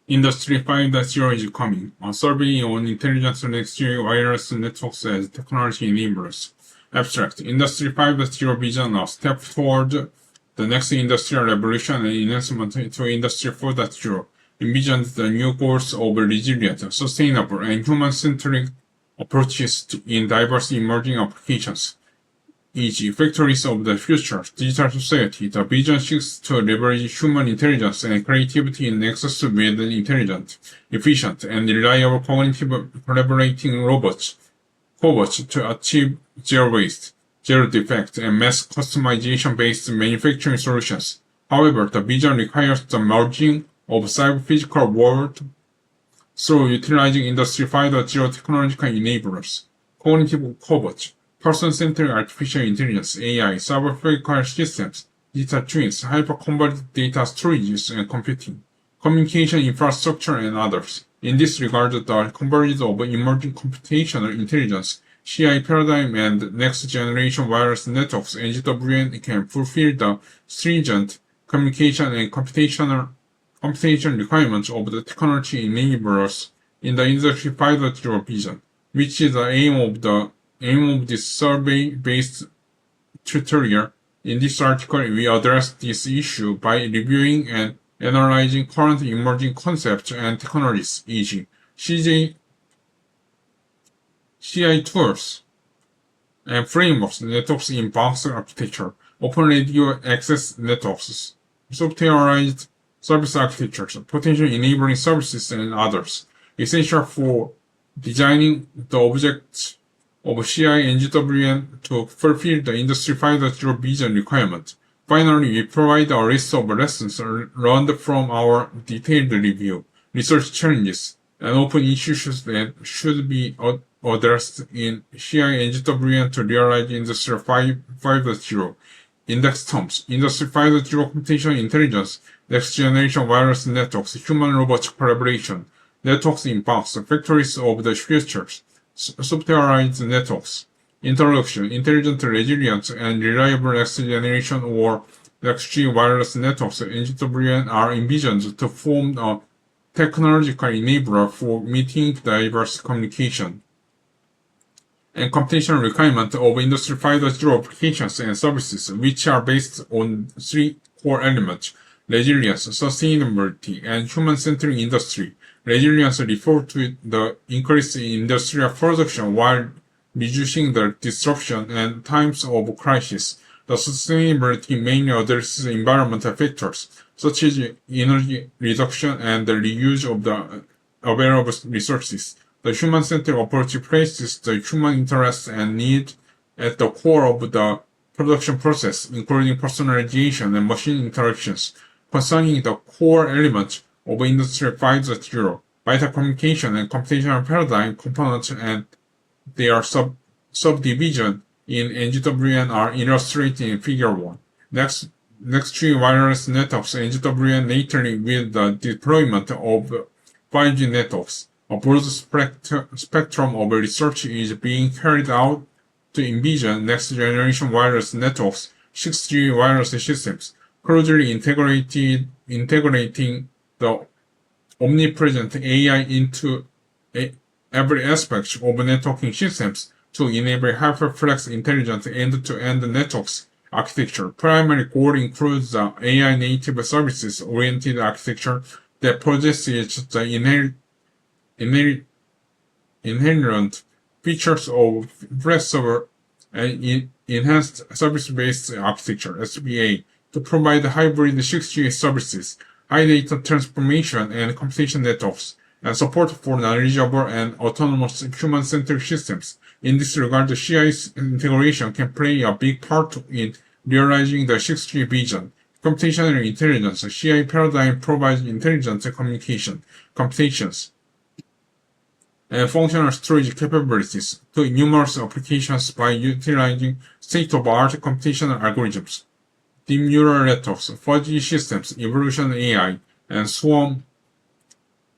Industry 5.0 is coming. A survey on intelligence NextG wireless networks as technology enablers. Abstract. Industry 5.0 vision, a step toward the next industrial revolution and enhancement to Industry 4.0, envisions the new goals of resilient, sustainable, and human-centric approaches in diverse emerging applications, e.g., factories of the future, digital society. The vision seeks to leverage human intelligence and creativity in nexus with intelligent, efficient, and reliable cognitive collaborating robots, cobots to achieve zero waste, zero defect, and mass customization-based manufacturing solutions. However, the vision requires the merging of cyber-physical world through utilizing Industry 5.0 technological enablers, cognitive cobots, person-centered artificial intelligence, AI, cyber-physical systems, digital twins, hyper-converged data storages and computing, communication infrastructure, and others. In this regard, the convergence of emerging computational intelligence, CI paradigm, and next-generation wireless networks, NGWN, can fulfill the stringent communication and computation requirements of the technology enablers in the Industry 5.0 vision, which is the aim of this survey-based tutorial. In this article, we address this issue by reviewing and analyzing current emerging concepts and technologies, e.g., CI tools and frameworks, networks in box architecture, open radio access networks, softwareized service architectures, potential enabling services, and others, essential for designing the objects of CI NGWN to fulfill the Industry 5.0 vision requirement. Finally, we provide a list of lessons learned from our detailed review, research challenges, and open issues that should be addressed in CI NGWN to realize Industry 5.0. Index terms: Industry 5.0 computational intelligence, next-generation wireless networks, human-robot collaboration, networks in box, factories of the future, softwareized networks. Introduction: Intelligent, resilient, and reliable next-generation or NextG wireless networks NGWN are envisioned to form a technological enabler for meeting diverse communication and computational requirements of Industry 5.0 applications and services, which are based on three core elements: resilience, sustainability, and human-centered industry. Resilience refers to the increase in industrial production while reducing the disruption and times of crisis. The sustainability mainly addresses environmental factors, such as energy reduction and the reuse of the available resources. The human-centered approach places the human interests and need at the core of the production process, including personalization and machine interactions. Concerning the core elements of Industry 5.0, vital communication and computational paradigm components and their subdivision in NGWN are illustrated in Figure 1. NextG wireless networks NGWN lately with the deployment of 5G networks. A broad spectrum of research is being carried out to envision next-generation wireless networks, 6G wireless systems, closely integrating the omnipresent AI into every aspect of networking systems to enable hyperflex intelligent end-to-end networks architecture. Primary goal includes the AI-native services-oriented architecture that possesses the inherent features of flexible and enhanced service-based architecture (SBA) to provide hybrid 6G services, high data transformation and computation networks, and support for knowledgeable and autonomous human-centered systems. In this regard, the CI's integration can play a big part in realizing the 6G vision. Computational intelligence. CI paradigm provides intelligent communication, computations, and functional storage capabilities to numerous applications by utilizing state-of-the-art computational algorithms. Deep neural networks, fuzzy systems, evolution AI, and swarm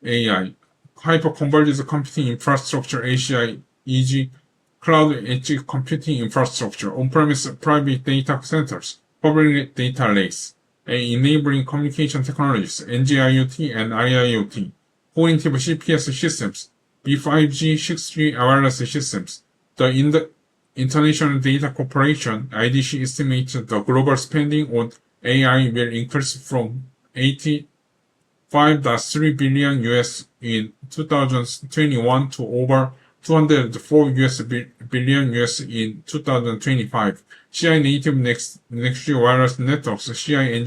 AI, hyperconverged computing infrastructure (HCI), e.g., cloud edge computing infrastructure, on-premise private data centers, public data lakes, and enabling communication technologies (NG-IoT and IIoT). cognitive CPS systems, B5G, 6G wireless systems. The International Data Corporation, IDC, estimates the global spending on AI will increase from 85.3 billion US in 2021 to over 204 billion US in 2025. CI native NextG wireless networks, CI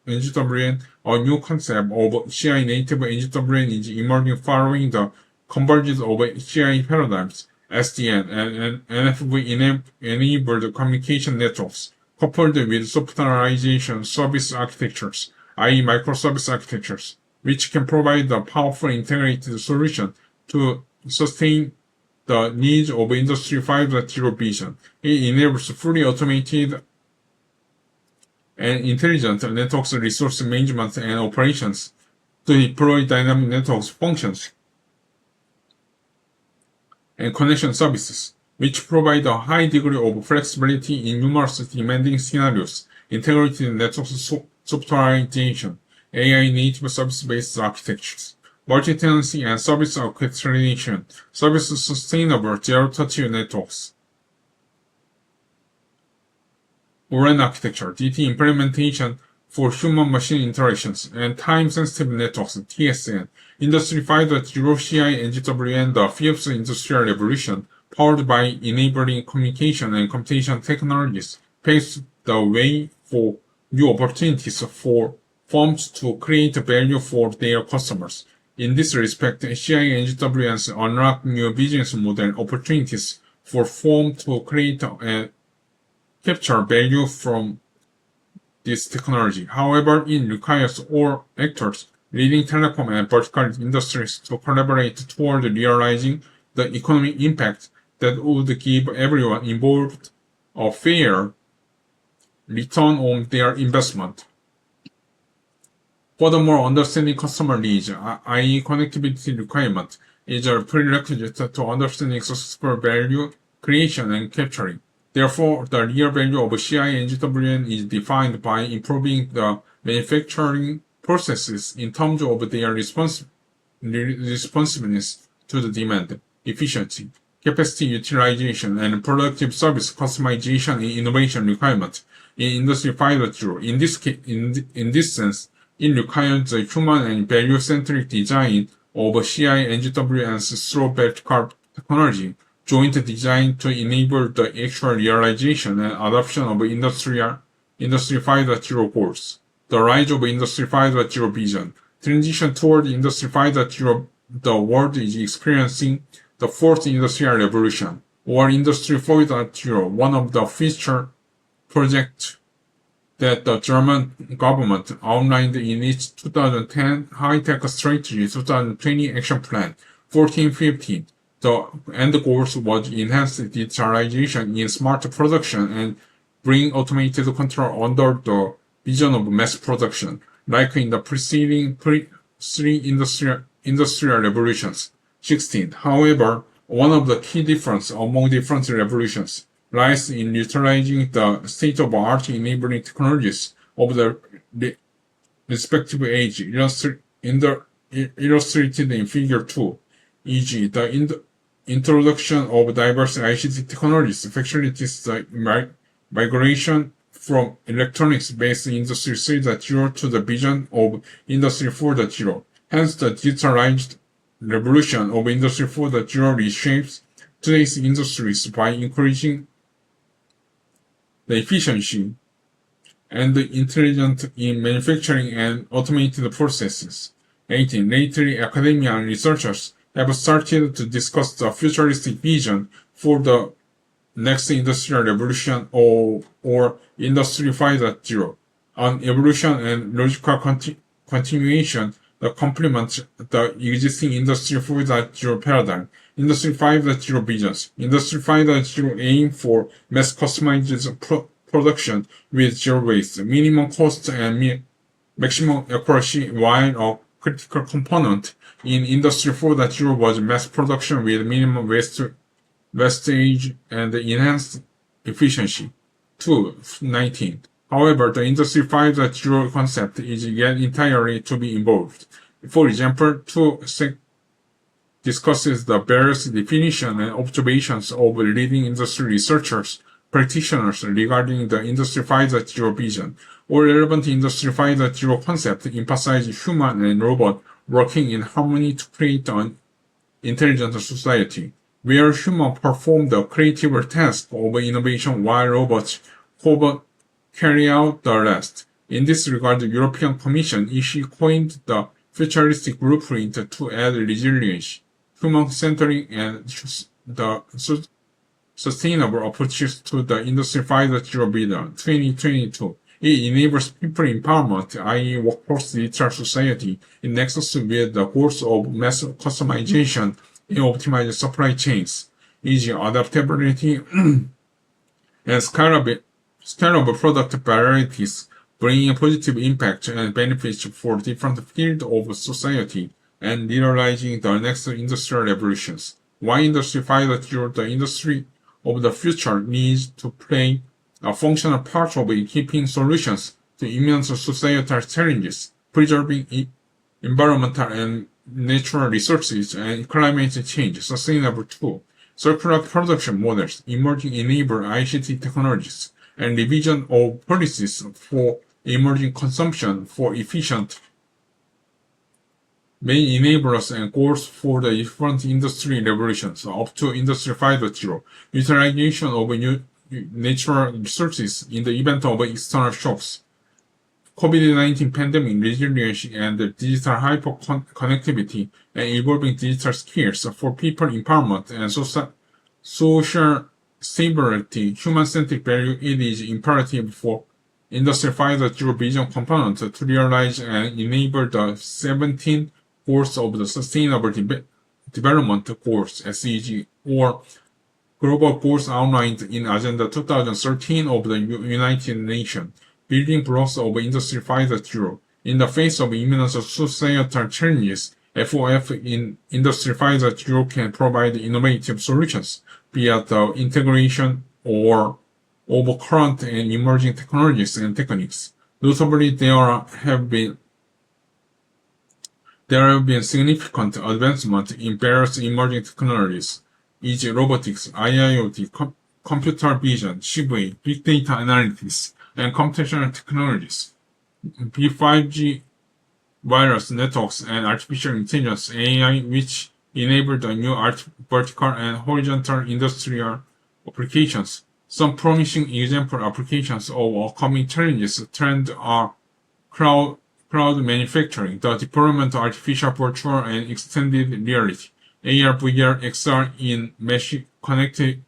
NGWN, a new concept of CI native NGWN is emerging following the convergence of CI paradigms, SDN, and NFV-enabled communication networks, coupled with softwareization service architectures, i.e. microservice architectures, which can provide a powerful integrated solution to sustain the needs of Industry 5.0 vision. It enables fully automated and intelligent networks resource management and operations to deploy dynamic networks functions and connection services, which provide a high degree of flexibility in numerous demanding scenarios. Integrated network softwareization, AI-native service-based architectures, multi-tenancy and service orchestration, service-sustainable zero-touch networks. ORAN architecture, DT implementation for human-machine interactions, and time-sensitive networks, TSN. Industry 5.0 CI NGWN, the fifth industrial revolution, powered by enabling communication and computation technologies, paves the way for new opportunities for firms to create value for their customers. In this respect, CI NGWNs unlock new business model opportunities for firms to create and capture value from this technology. However, it requires all actors, leading telecom and vertical industries, to collaborate toward realizing the economic impact that would give everyone involved a fair return on their investment. Furthermore, understanding customer needs, i.e. connectivity requirement, is a prerequisite to understanding successful value creation and capturing. Therefore, the real value of CI NGWN is defined by improving the manufacturing processes in terms of their responsiveness to the demand, efficiency, capacity utilization, and productive service customization and innovation requirements in Industry 5.0. In this sense, it requires the human and value-centric design of CI NGWNs through vertical technology, joint design to enable the actual realization and adoption of Industry 5.0 goals. The rise of Industry 5.0 vision. Transition toward Industry 5.0, the world is experiencing the fourth industrial revolution, or Industry 4.0, one of the future projects that the German government outlined in its 2010 High-Tech Strategy 2020 Action Plan 1415. The end goals was enhance digitalization in smart production and bring automated control under the vision of mass production, like in the preceding three industrial revolutions. 16. However, one of the key differences among different revolutions lies in utilizing the state-of-the-art enabling technologies of the respective age, illustrated in Figure 2, e.g., the introduction of diverse ICT technologies facilitates the migration from electronics-based Industry 3.0 to the vision of Industry 4.0. Hence, the digitalized revolution of Industry 4.0 reshapes today's industries by increasing the efficiency and the intelligence in manufacturing and automated processes. 18. Lately, academia and researchers have started to discuss the futuristic vision for the next industrial revolution or Industry 5.0, an evolution and logical continuation that complements the existing Industry 4.0 paradigm. Industry 5.0 visions. Industry 5.0 aim for mass customized production with zero waste, minimum cost, and maximum accuracy, while a critical component in Industry 4.0 was mass production with minimum wastage and enhanced efficiency. 19. However, the Industry 5.0 concept is yet entirely to be evolved. For example, discusses the various definitions and observations of leading industry researchers, practitioners regarding the Industry 5.0 vision. All relevant Industry 5.0 concepts emphasize human and robot working in harmony to create an intelligent society, where humans perform the creative task of innovation while robots carry out the rest. In this regard, the European Commission coined the futuristic blueprint to add resilience, human-centering, and the sustainable approaches to the Industry 5.0 vision 2022. It enables people empowerment, i.e. workforce digital society, in nexus with the goals of mass customization and optimized supply chains, e.g. adaptability and scalable product varieties, bringing a positive impact and benefits for different fields of society and realizing the next industrial revolutions. Why Industry 5.0, the industry of the future, needs to play a functional part of equipping solutions to immense societal challenges, preserving environmental and natural resources and climate change, sustainable too, circular production models, emerging enable ICT technologies, and revision of policies for emerging consumption for efficient main enablers and goals for the different industry revolutions up to Industry 5.0, utilization of new natural resources in the event of external shocks, COVID-19 pandemic resilience and digital hyper-connectivity and evolving digital skills for people empowerment and social stability, human-centric value. It is imperative for Industry 5.0 vision component to realize and enable the 17 goals of the Sustainable Development Goals, SDG, or global goals outlined in Agenda 2013 of the United Nations, building blocks of Industry 5.0. In the face of immense societal challenges, FOF in Industry 5.0 can provide innovative solutions via the integration of current and emerging technologies and techniques. Notably, there have been significant advancements in various emerging technologies, e.g. robotics, IIoT, computer vision, CV, big data analytics, and computational technologies, B5G wireless networks, and artificial intelligence AI, which enable the new vertical and horizontal industrial applications. Some promising example applications of upcoming trends are cloud manufacturing, the deployment of artificial virtual and extended reality, AR, VR, XR in mesh connected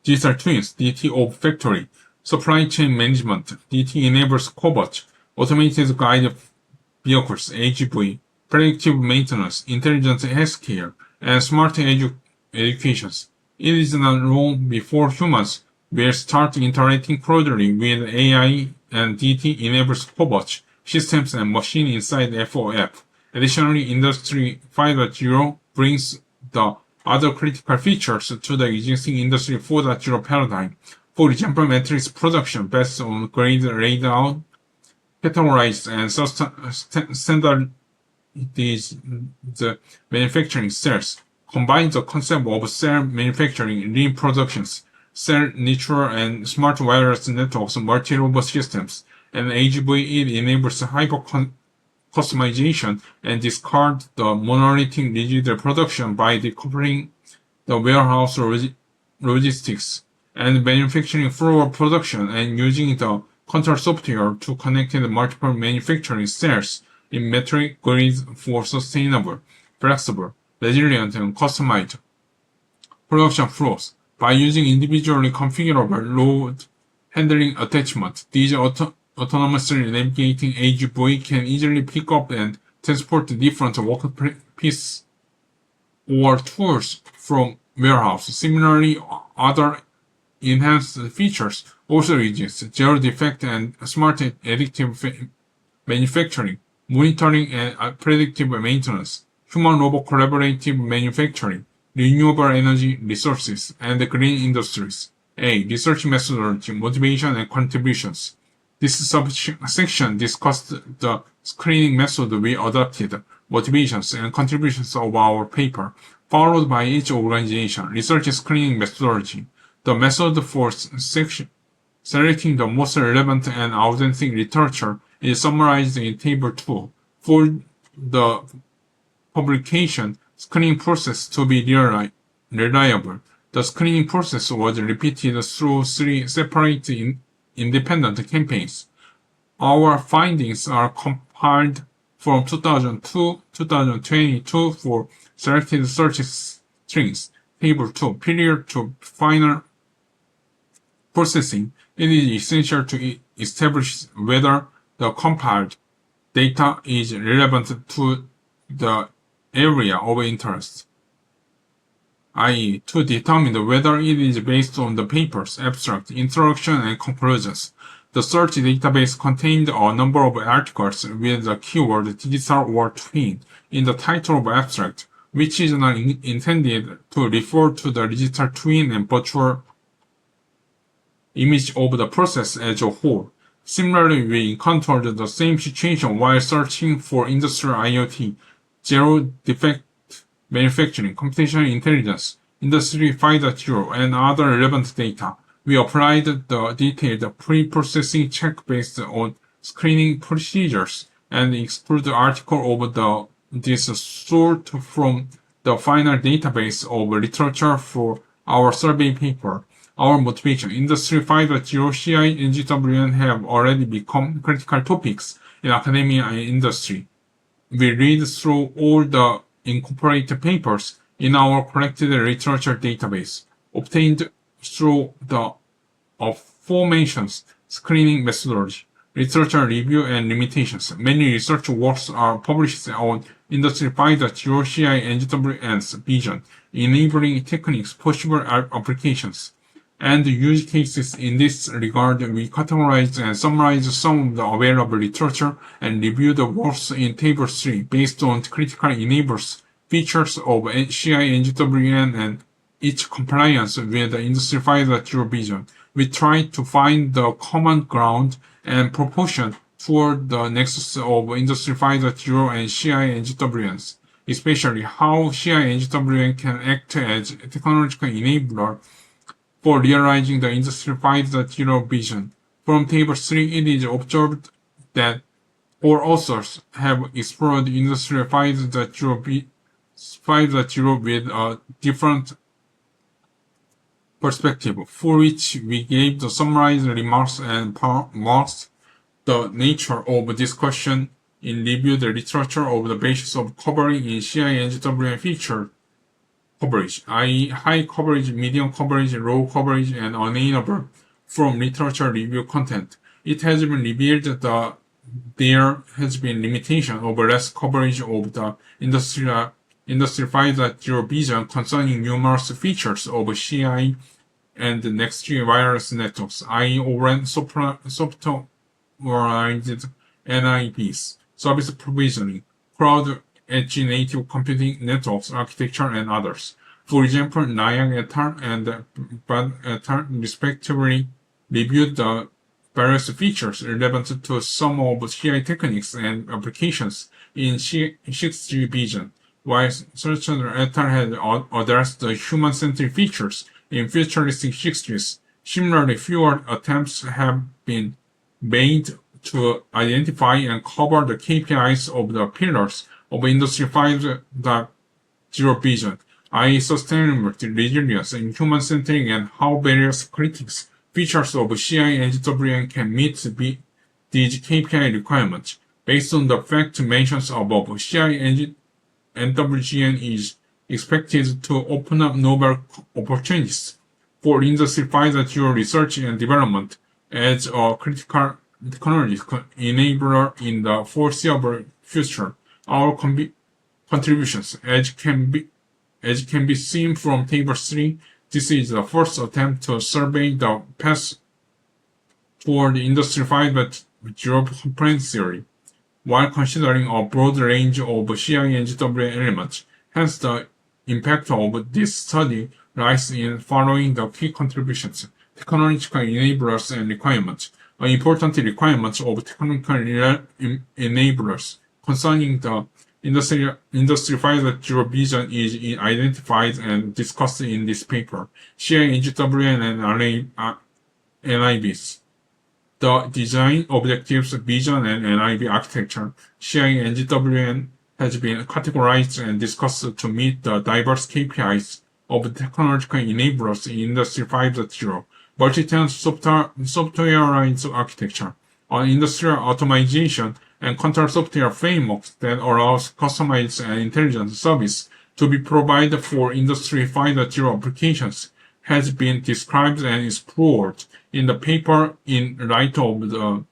digital twins, DT of factory, supply chain management, DT enables cobot, automated guided vehicles, AGV, predictive maintenance, intelligent healthcare, and smart educations. It is not long before humans will start interacting closely with AI, and DT enables cobot systems and machines inside FOF. Additionally, Industry 5.0 brings the other critical features to the existing Industry 4.0 paradigm. For example, matrix production based on grade laid out, categorized and standardized manufacturing cells, combine the concept of cell manufacturing, lean productions, cell natural and smart wireless networks, multi-robot systems, and AGV. It enables hyper customization and discard the monolithic rigid production by decoupling the warehouse logistics and manufacturing floor production and using the control software to connect multiple manufacturing cells in metric grids for sustainable, flexible, resilient, and customized production flows. By using individually configurable load handling attachments, these autonomously navigating AGV can easily pick up and transport different workpieces or tools from warehouse. Similarly, other enhanced features also exist: zero defect and smart additive manufacturing, monitoring and predictive maintenance, human-robot collaborative manufacturing, renewable energy resources, and green industries. A. Research methodology, motivation, and contributions. This subsection discussed the screening method we adopted, motivations, and contributions of our paper, followed by each organization, research screening methodology. The method for selecting the most relevant and authentic literature is summarized in Table 2. For the publication screening process to be reliable, the screening process was repeated through 3 separate independent campaigns. Our findings are compiled from 2002-2022 for selected search strings. Table 2. Period to final processing. It is essential to establish whether the compiled data is relevant to the area of interest, i.e., to determine whether it is based on the paper's abstract, introduction, and conclusions. The search database contained a number of articles with the keyword digital or twin in the title of abstract, which is not intended to refer to the digital twin and virtual image of the process as a whole. Similarly, we encountered the same situation while searching for industrial IoT, zero-defect manufacturing, computational intelligence, Industry 5.0, and other relevant data. We applied the detailed pre-processing check based on screening procedures and exclude article of this sort from the final database of literature for our survey paper. Our motivation, Industry 5.0, CI, and GWN have already become critical topics in academia and industry. We read through all the incorporated papers in our collected literature database, obtained through the aforementioned screening methodology, literature review and limitations. Many research works are published on Industry 5.0, CI, and GWN's vision, enabling techniques, possible applications, and use cases. In this regard, we categorize and summarize some of the available literature and review the works in Table 3 based on critical enablers, features of CI and GWN and its compliance with the Industry 5.0 vision. We try to find the common ground and proportion toward the nexus of Industry 5.0 and CI and GWNs, especially how CI and GWN can act as a technological enabler for realizing the Industry 5.0 vision. From Table 3, it is observed that all authors have explored Industry 5.0 with a different perspective, for which we gave the summarized remarks and marks the nature of discussion in reviewed literature of the basis of covering in CI and GWN feature coverage, i.e. high coverage, medium coverage, low coverage, and unattainable from literature review content. It has been revealed that there has been limitation of less coverage of the Industry 5.0 vision concerning numerous features of CI and NextG wireless networks, i.e. softwareized NIPs, service provisioning, cloud edge native computing networks architecture, and others. For example, Nayak et al. And Bad et al. Respectively reviewed the various features relevant to some of CI techniques and applications in 6G vision, while Searcher et al. Had addressed the human-centric features in futuristic 6Gs. Similarly, fewer attempts have been made to identify and cover the KPIs of the pillars of Industry 5.0 vision, i.e. sustainability, resilience, and human-centric, and how various critical features of CI and GWN can meet these KPI requirements. Based on the fact mentioned above, CI and NWGN is expected to open up novel opportunities for Industry 5.0 research and development as a critical technology enabler in the foreseeable future. Our contributions, as can be seen from Table 3, this is the first attempt to survey the path toward Industry 5.0 compliance theory, while considering a broad range of CI and GWN elements. Hence, the impact of this study lies in following the key contributions, technological enablers, and requirements. an important requirement of technical enablers concerning the Industry 5.0 vision is identified and discussed in this paper. CI-NGWN and NIBs. The design objectives, vision, and NIB architecture, CI-NGWN has been categorized and discussed to meet the diverse KPIs of technological enablers in Industry 5.0, multi-tenant softwareized architecture, on industrial automation, and control software frameworks that allows customized and intelligent service to be provided for Industry 5.0 applications has been described and explored in the paper in light of the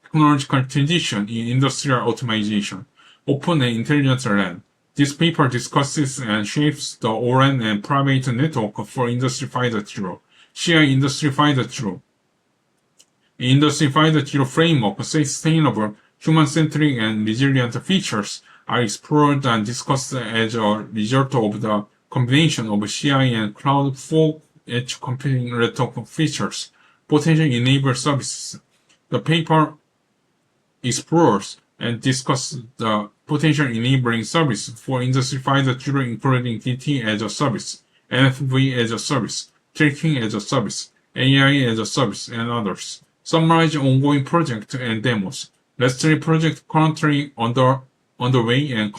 technological transition in industrial automation, open and intelligent LAN. This paper discusses and shapes the ORAN and private network for Industry 5.0. CI Industry 5.0. Industry 5.0 framework, sustainable, human-centric, and resilient features are explored and discussed as a result of the combination of CI and cloud for edge computing network features, potential enable services. The paper explores and discusses the potential enabling service for Industry 5.0, including DT as a service, NFV as a service, tracking as a service, AI as a service, and others. Summarize ongoing projects and demos. Lastly, project currently underway and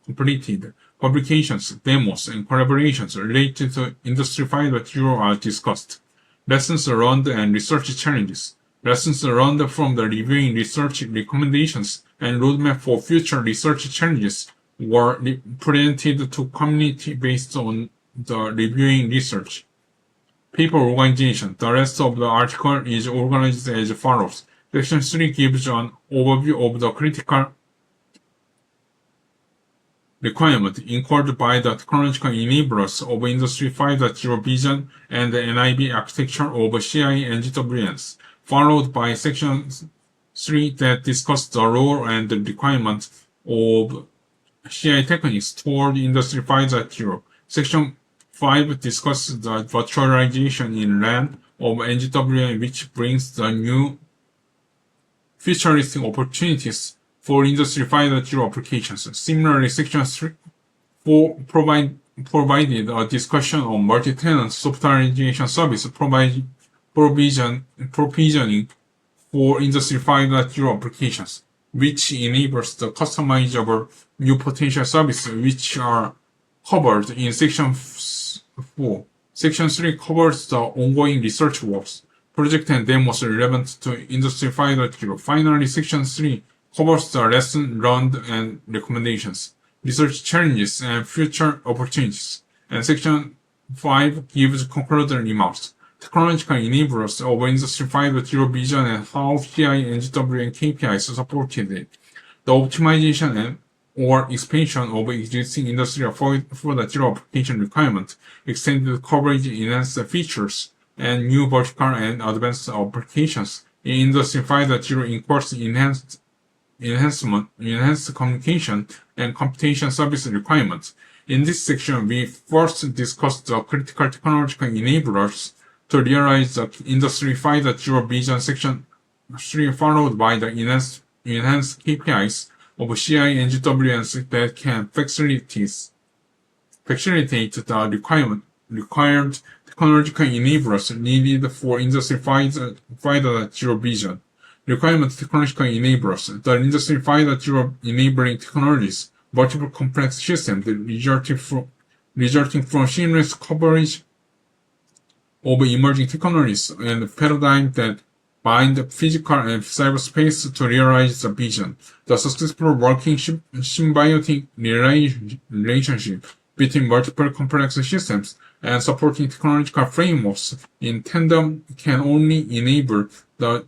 completed. Publications, demos, and collaborations related to Industry 5.0 are discussed. Lessons learned and research challenges. Lessons learned from the reviewing research recommendations and roadmap for future research challenges were presented to community based on the reviewing research. Paper organization. The rest of the article is organized as follows. Section 3 gives an overview of the critical requirement incurred by the technological enablers of Industry 5.0 vision and the NIB architecture of CI-NGWNs, followed by Section 3 that discusses the role and the requirements of CI techniques toward Industry 5.0. Section 5 discusses the virtualization in LAN of NGWN, which brings the new futuristic opportunities for Industry 5.0 applications. Similarly, Section 4 provided a discussion on multi-tenant softwareization service provisioning for Industry 5.0 applications, which enables the customizable new potential services which are covered in Section 4. Section 3 covers the ongoing research works, project and demos relevant to Industry 5.0. Finally, Section 3 covers the lessons learned and recommendations, research challenges, and future opportunities. And Section 5 gives concluding remarks, technological enablers of Industry 5.0 vision and how CI, NGW, and KPIs supported it, the optimization and or expansion of existing Industry 4.0 application requirements, extended coverage, enhanced features, and new vertical and advanced applications in Industry 5.0 includes enhanced communication and computation service requirements. In this section, we first discuss the critical technological enablers to realize the Industry 5.0 vision. Section 3 followed by the enhanced KPIs of CI NGWNs that can facilitate the required technological enablers needed for Industry 5.0 vision. Requirement technological enablers. The Industry 5.0 enabling technologies, multiple complex systems resulting from seamless coverage of emerging technologies and paradigms that bind physical and cyberspace to realize the vision. The successful working symbiotic relationship between multiple complex systems and supporting technological frameworks in tandem can only enable the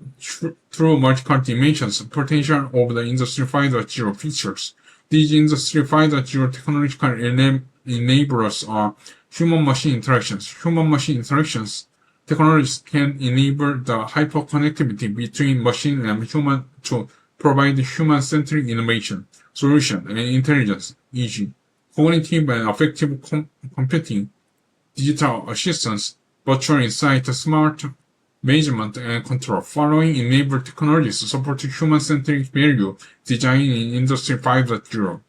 true multiple dimensions potential of the Industry 5.0 features. These Industry 5.0 technological enablers are human-machine interactions. Human-machine interactions technologies can enable the hyperconnectivity between machine and human to provide human-centric innovation, solution, and intelligence, e.g., cognitive and affective computing, digital assistance, virtual insight, smart management, and control. Following enable technologies support human-centric value design in Industry 5.0.